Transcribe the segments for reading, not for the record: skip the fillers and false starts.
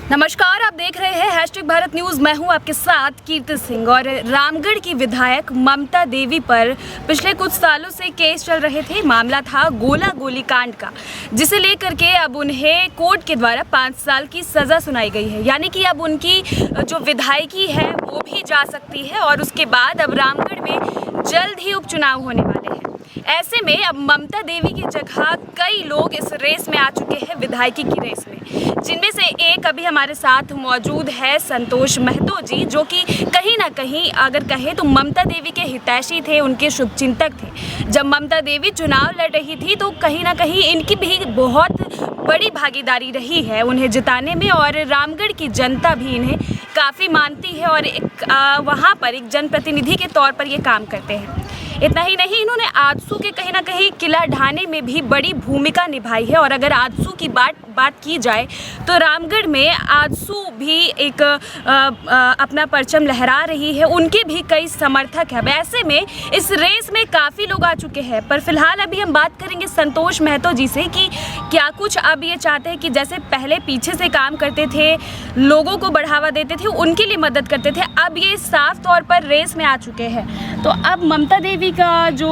नमस्कार, आप देख रहे हैं हैशटैग भारत न्यूज़। मैं हूं आपके साथ कीर्ति सिंह। और रामगढ़ की विधायक ममता देवी पर पिछले कुछ सालों से केस चल रहे थे। मामला था गोला गोली कांड का, जिसे लेकर के अब उन्हें कोर्ट के द्वारा 5 साल की सज़ा सुनाई गई है। यानी कि अब उनकी जो विधायकी है वो भी जा सकती है और उसके बाद अब रामगढ़ में जल्द ही उपचुनाव होने वाले हैं। ऐसे में अब ममता देवी की जगह कई लोग इस रेस में आ चुके हैं, विधायकी की रेस में, जिनमें से एक अभी हमारे साथ मौजूद है संतोष महतो जी, जो कि कहीं ना कहीं अगर कहें तो ममता देवी के हितैषी थे, उनके शुभचिंतक थे। जब ममता देवी चुनाव लड़ रही थी तो कहीं ना कहीं इनकी भी बहुत बड़ी भागीदारी रही है उन्हें जिताने में, और रामगढ़ की जनता भी इन्हें काफ़ी मानती है और एक वहाँ पर एक जनप्रतिनिधि के तौर पर ये काम करते हैं। इतना ही नहीं, इन्होंने आजसू के कहीं ना कहीं किला ढाने में भी बड़ी भूमिका निभाई है। और अगर आजसू की बात की जाए तो रामगढ़ में आजसू भी एक अपना परचम लहरा रही है, उनके भी कई समर्थक हैं। ऐसे में इस रेस में काफ़ी लोग आ चुके हैं, पर फिलहाल अभी हम बात करेंगे संतोष महतो जी से कि क्या कुछ अब ये चाहते हैं कि जैसे पहले पीछे से काम करते थे, लोगों को बढ़ावा देते थे, उनके लिए मदद करते थे, अब ये साफ तौर पर रेस में आ चुके हैं। तो अब ममता देवी का जो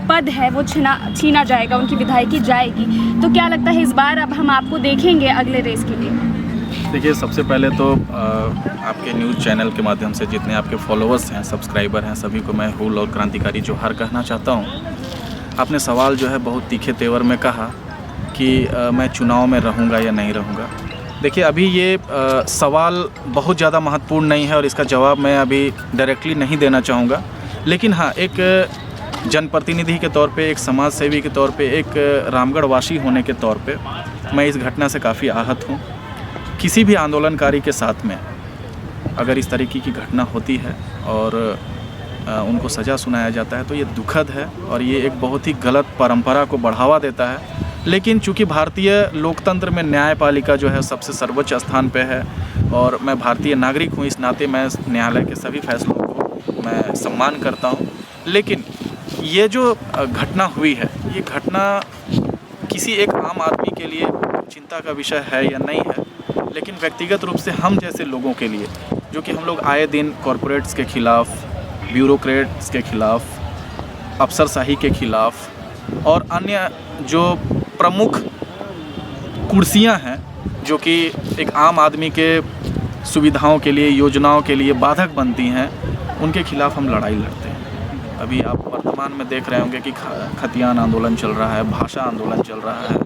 पद है वो छीना जाएगा, उनकी विधायकी जाएगी। तो क्या लगता है इस बार अब हम आपको देखेंगे अगले रेस के लिए? देखिए, सबसे पहले तो आपके न्यूज़ चैनल के माध्यम से जितने आपके फॉलोअर्स हैं, सब्सक्राइबर हैं, सभी को मैं हुल और क्रांतिकारी जोहार कहना चाहता हूँ। आपने सवाल जो है बहुत तीखे तेवर में कहा कि मैं चुनाव में रहूँगा या नहीं रहूँगा। देखिए, अभी ये सवाल बहुत ज़्यादा महत्वपूर्ण नहीं है और इसका जवाब मैं अभी डायरेक्टली नहीं देना चाहूँगा। लेकिन हाँ, एक जनप्रतिनिधि के तौर पे, एक समाज सेवी के तौर पे, एक रामगढ़ वासी होने के तौर पे मैं इस घटना से काफ़ी आहत हूँ। किसी भी आंदोलनकारी के साथ में अगर इस तरीके की घटना होती है और उनको सज़ा सुनाया जाता है तो ये दुखद है और ये एक बहुत ही गलत परंपरा को बढ़ावा देता है। लेकिन चूँकि भारतीय लोकतंत्र में न्यायपालिका जो है सबसे सर्वोच्च स्थान पे है और मैं भारतीय नागरिक हूँ, इस नाते मैं न्यायालय के सभी फैसलों को मैं सम्मान करता हूँ। लेकिन ये जो घटना हुई है, ये घटना किसी एक आम आदमी के लिए चिंता का विषय है या नहीं है, लेकिन व्यक्तिगत रूप से हम जैसे लोगों के लिए, जो कि हम लोग आए दिन कॉरपोरेट्स के ख़िलाफ़, ब्यूरोक्रेट्स के ख़िलाफ़, अफसरशाही के ख़िलाफ़ और अन्य जो प्रमुख कुर्सियां हैं जो कि एक आम आदमी के सुविधाओं के लिए, योजनाओं के लिए बाधक बनती हैं, उनके ख़िलाफ़ हम लड़ाई लड़ते हैं। अभी आप वर्तमान में देख रहे होंगे कि खतियान आंदोलन चल रहा है, भाषा आंदोलन चल रहा है,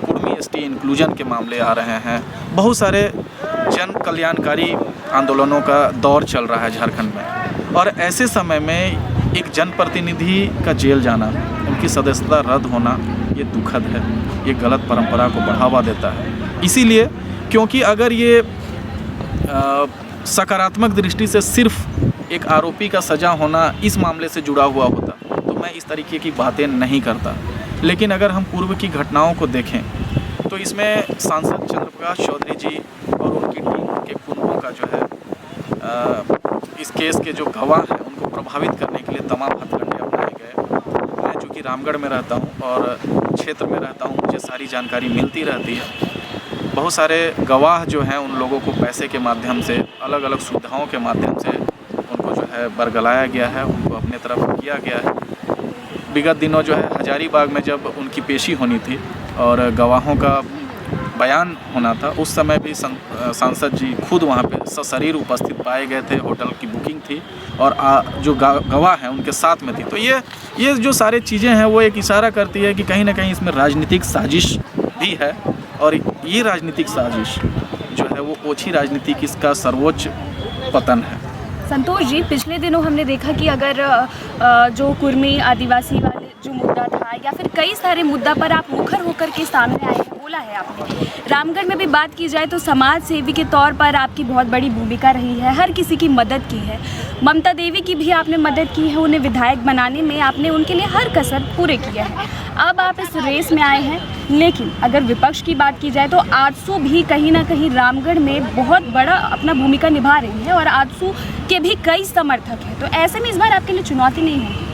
कुर्मी एसटी इंक्लूजन के मामले आ रहे हैं, बहुत सारे जन कल्याणकारी आंदोलनों का दौर चल रहा है झारखंड में। और ऐसे समय में एक जनप्रतिनिधि का जेल जाना, उनकी सदस्यता रद्द होना, ये दुखद है, ये गलत परंपरा को बढ़ावा देता है। इसीलिए क्योंकि अगर ये सकारात्मक दृष्टि से सिर्फ एक आरोपी का सज़ा होना इस मामले से जुड़ा हुआ होता तो मैं इस तरीके की बातें नहीं करता। लेकिन अगर हम पूर्व की घटनाओं को देखें तो इसमें सांसद चंद्रप्रकाश चौधरी जी और उनकी टीम के कुनबों का जो है इस केस के जो गवाह हैं उनको प्रभावित करने के लिए तमाम हथकंडे अपनाए गए। मैं चूँकि रामगढ़ में रहता हूँ और क्षेत्र में रहता हूँ, मुझे सारी जानकारी मिलती रहती है। बहुत सारे गवाह जो हैं उन लोगों को पैसे के माध्यम से, अलग अलग सुविधाओं के माध्यम से उनको जो है बरगलाया गया है, उनको अपने तरफ किया गया है। विगत दिनों जो है हजारीबाग में जब उनकी पेशी होनी थी और गवाहों का बयान होना था, उस समय भी सांसद जी खुद वहाँ पे सशरीर उपस्थित पाए गए थे, होटल की बुकिंग थी और जो गवाह हैं उनके साथ में थी। तो ये जो सारी चीज़ें हैं वो एक इशारा करती है कि कहीं ना कहीं इसमें राजनीतिक साजिश भी है और ये राजनीतिक साजिश जो है वो ओछी राजनीति की इसका सर्वोच्च पतन है। संतोष जी, पिछले दिनों हमने देखा कि अगर जो कुर्मी आदिवासी वाले जो मुद्दा था या फिर कई सारे मुद्दा पर आप मुखर होकर के सामने आए हैं, बोला है आपने। रामगढ़ में भी बात की जाए तो समाज सेवी के तौर पर आपकी बहुत बड़ी भूमिका रही है, हर किसी की मदद की है। ममता देवी की भी आपने मदद की है, उन्हें विधायक बनाने में आपने उनके लिए हर कसर पूरे किया है। अब आप इस रेस में आए हैं, लेकिन अगर विपक्ष की बात की जाए तो आजसू भी कहीं ना कहीं रामगढ़ में बहुत बड़ा अपना भूमिका निभा रही है और आजसू के भी कई समर्थक हैं। तो ऐसे में इस बार आपके लिए चुनौती नहीं है?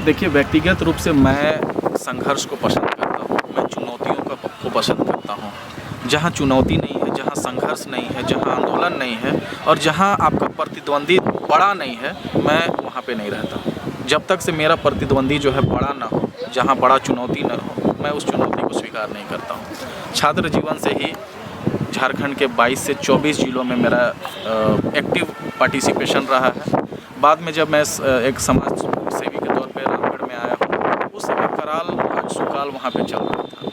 देखिए, व्यक्तिगत रूप से मैं संघर्ष को पसंद करता हूँ, मैं चुनौतियों को पसंद करता हूँ। जहाँ चुनौती नहीं है, जहाँ जहाँ संघर्ष नहीं है, जहाँ आंदोलन नहीं है और जहाँ आपका प्रतिद्वंदी बड़ा नहीं है, मैं वहाँ पे नहीं रहता हूँ। जब तक से मेरा प्रतिद्वंदी जो है बड़ा ना हो, जहाँ बड़ा चुनौती ना हो, मैं उस चुनौती को स्वीकार नहीं करता हूँ। छात्र जीवन से ही झारखंड के 22 से 24 जिलों में मेरा एक्टिव पार्टिसिपेशन रहा है। बाद में जब मैं एक समाज सेवी के तौर पे रामगढ़ में आया हूँ, उस समय कराल सुकाल वहाँ पे चल रहा था।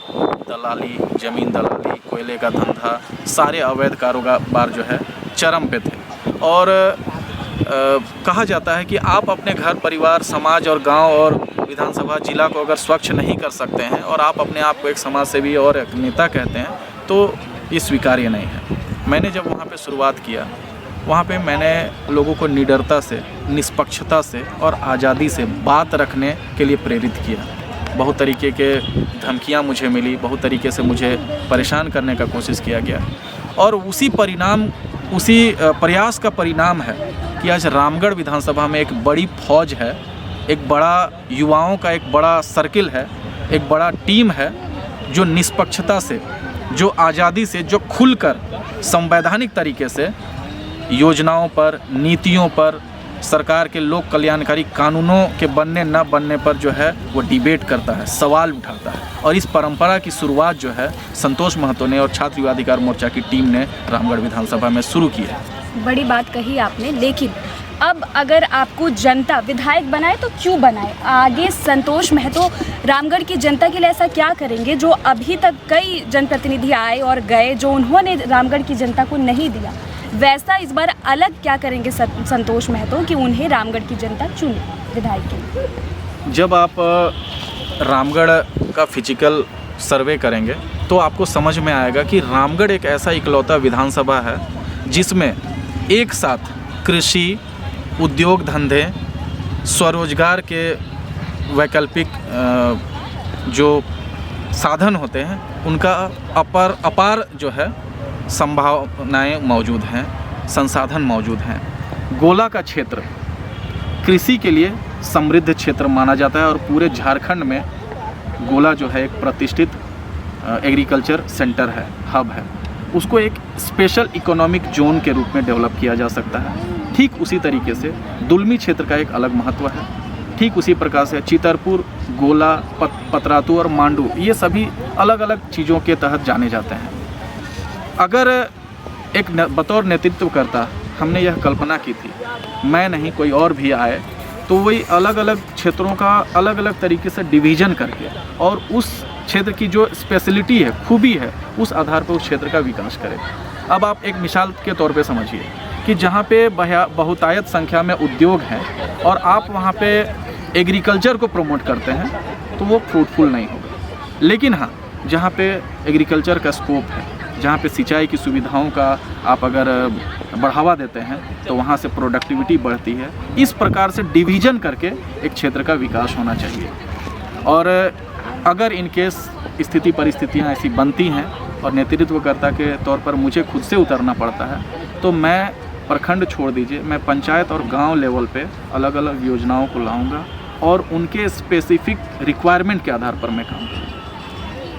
दलाली, ज़मीन दलाली, कोयले का धंधा, सारे अवैध कारोबार जो है चरम पे थे। और कहा जाता है कि आप अपने घर परिवार, समाज और गांव और विधानसभा जिला को अगर स्वच्छ नहीं कर सकते हैं और आप अपने आप को एक समाज सेवी और एक नेता कहते हैं, तो ये स्वीकार्य नहीं है। मैंने जब वहाँ पे शुरुआत किया, वहाँ पे मैंने लोगों को निडरता से, निष्पक्षता से और आज़ादी से बात रखने के लिए प्रेरित किया। बहुत तरीके के धमकियाँ मुझे मिली, बहुत तरीके से मुझे परेशान करने का कोशिश किया गया और उसी प्रयास का परिणाम है कि आज रामगढ़ विधानसभा में एक बड़ी फौज है, एक बड़ा युवाओं का एक बड़ा सर्किल है, एक बड़ा टीम है जो निष्पक्षता से, जो आज़ादी से, जो खुलकर संवैधानिक तरीके से योजनाओं पर, नीतियों पर, सरकार के लोक कल्याणकारी कानूनों के बनने न बनने पर जो है वो डिबेट करता है, सवाल उठाता है। और इस परंपरा की शुरुआत जो है संतोष महतो ने और छात्र युवा अधिकार मोर्चा की टीम ने रामगढ़ विधानसभा में शुरू की है। बड़ी बात कही आपने, लेकिन अब अगर आपको जनता विधायक बनाए तो क्यों बनाए? आगे संतोष महतो रामगढ़ की जनता के लिए ऐसा क्या करेंगे जो अभी तक कई जनप्रतिनिधि आए और गए, जो उन्होंने रामगढ़ की जनता को नहीं दिया, वैसा इस बार अलग क्या करेंगे संतोष महतो कि उन्हें रामगढ़ की जनता चुने विधायक के लिए? जब आप रामगढ़ का फिजिकल सर्वे करेंगे तो आपको समझ में आएगा कि रामगढ़ एक ऐसा इकलौता विधानसभा है जिसमें एक साथ कृषि, उद्योग धंधे, स्वरोजगार के वैकल्पिक जो साधन होते हैं उनका अपार जो है संभावनाएं मौजूद हैं, संसाधन मौजूद हैं। गोला का क्षेत्र कृषि के लिए समृद्ध क्षेत्र माना जाता है और पूरे झारखंड में गोला जो है एक प्रतिष्ठित एग्रीकल्चर सेंटर है, हब है। उसको एक स्पेशल इकोनॉमिक जोन के रूप में डेवलप किया जा सकता है। ठीक उसी तरीके से दुलमी क्षेत्र का एक अलग महत्व है। ठीक उसी प्रकार से चितरपुर, गोला, पतरातू और मांडू, ये सभी अलग अलग चीज़ों के तहत जाने जाते हैं। अगर एक बतौर नेतृत्वकर्ता हमने यह कल्पना की थी, मैं नहीं कोई और भी आए तो वही अलग अलग क्षेत्रों का अलग अलग तरीके से डिवीज़न करके और उस क्षेत्र की जो स्पेशलिटी है, खूबी है, उस आधार पर उस क्षेत्र का विकास करें। अब आप एक मिसाल के तौर पे समझिए कि जहाँ पे बहुतायत संख्या में उद्योग हैं और आप वहाँ पे एग्रीकल्चर को प्रमोट करते हैं तो वो फ्रूटफुल नहीं होगा। लेकिन हाँ, जहाँ पे एग्रीकल्चर का स्कोप है, जहाँ पे सिंचाई की सुविधाओं का आप अगर बढ़ावा देते हैं तो वहाँ से प्रोडक्टिविटी बढ़ती है। इस प्रकार से डिवीज़न करके एक क्षेत्र का विकास होना चाहिए। और अगर इनकेस स्थिति परिस्थितियाँ ऐसी बनती हैं और नेतृत्वकर्ता के तौर पर मुझे खुद से उतरना पड़ता है तो मैं प्रखंड छोड़ दीजिए, मैं पंचायत और गांव लेवल पे अलग अलग योजनाओं को लाऊंगा और उनके स्पेसिफिक रिक्वायरमेंट के आधार पर मैं काम करूँगा।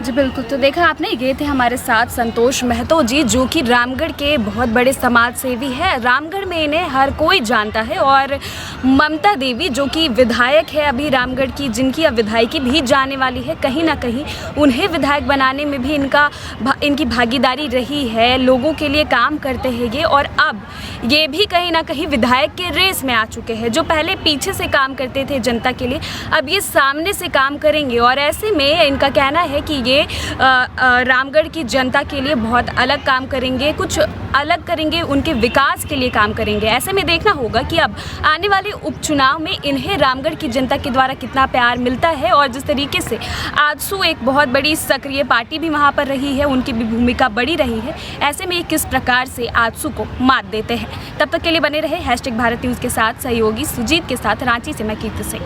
जी बिल्कुल, तो देखा आपने, ये थे हमारे साथ संतोष महतो जी, जो कि रामगढ़ के बहुत बड़े समाज सेवी है। रामगढ़ में इन्हें हर कोई जानता है। और ममता देवी जो कि विधायक है अभी रामगढ़ की, जिनकी अब विधायकी भी जाने वाली है, कहीं ना कहीं उन्हें विधायक बनाने में भी इनकी भागीदारी रही है। लोगों के लिए काम करते हैं ये, और अब ये भी कहीं ना कहीं विधायक के रेस में आ चुके हैं। जो पहले पीछे से काम करते थे जनता के लिए, अब ये सामने से काम करेंगे। और ऐसे में इनका कहना है कि ये रामगढ़ की जनता के लिए बहुत अलग काम करेंगे, कुछ अलग करेंगे, उनके विकास के लिए काम करेंगे। ऐसे में देखना होगा कि अब आने वाले उपचुनाव में इन्हें रामगढ़ की जनता के द्वारा कितना प्यार मिलता है। और जिस तरीके से आजसू एक बहुत बड़ी सक्रिय पार्टी भी वहाँ पर रही है, उनकी भी भूमिका बड़ी रही है, ऐसे में किस प्रकार से आजसू को मात देते हैं। तब तक के लिए बने रहे #भारत न्यूज़ के साथ। सहयोगी सुजीत के साथ रांची से मैं कीर्ति सिंह।